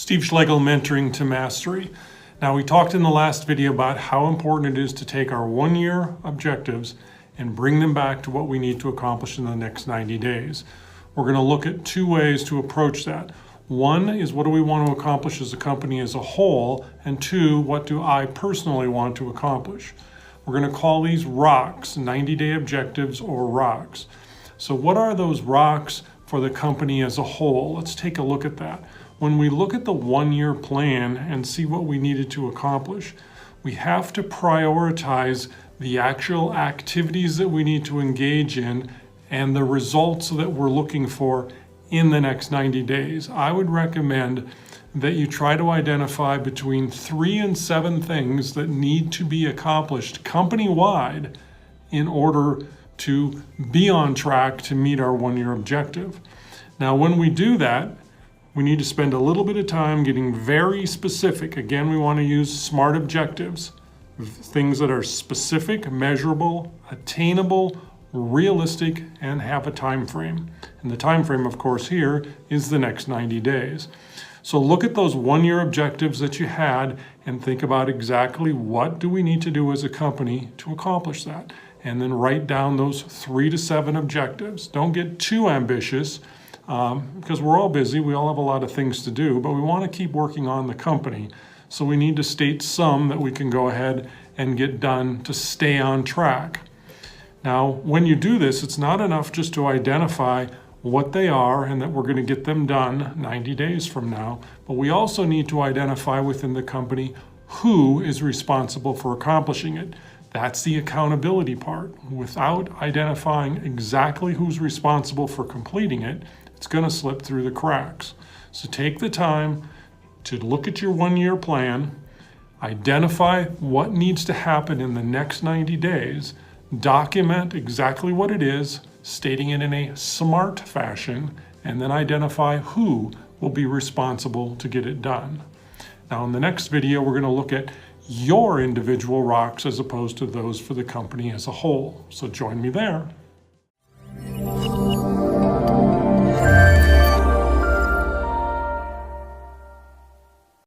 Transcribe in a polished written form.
Steve Schlegel, Mentoring to Mastery. Now, we talked in the last video about how important it is to take our one-year objectives and bring them back to what we need to accomplish in the next 90 days. We're going to look at two ways to approach that. One is, what do we want to accomplish as a company as a whole? And two, what do I personally want to accomplish? We're going to call these rocks, 90-day objectives, or rocks. So what are those rocks for the company as a whole? Let's take a look at that. When we look at the one-year plan and see what we needed to accomplish, we have to prioritize the actual activities that we need to engage in and the results that we're looking for in the next 90 days. I would recommend that you try to identify between 3 and 7 things that need to be accomplished company-wide in order to be on track to meet our one-year objective. Now, when we do that, we need to spend a little bit of time getting very specific. Again, we want to use SMART objectives, things that are specific, measurable, attainable, realistic, and have a time frame. And the time frame, of course, here is the next 90 days. So look at those one-year objectives that you had and think about exactly what do we need to do as a company to accomplish that. And then write down those 3 to 7 objectives. Don't get too ambitious because we're all busy. We all have a lot of things to do, but we want to keep working on the company. So we need to state some that we can go ahead and get done to stay on track. Now, when you do this, it's not enough just to identify what they are and that we're going to get them done 90 days from now, but we also need to identify within the company who is responsible for accomplishing it. That's the accountability part. Without identifying exactly who's responsible for completing it, it's going to slip through the cracks. So take the time to look at your one-year plan, identify what needs to happen in the next 90 days, document exactly what it is, stating it in a SMART fashion, and then identify who will be responsible to get it done. Now, in the next video, we're going to look at your individual rocks as opposed to those for the company as a whole. So join me there.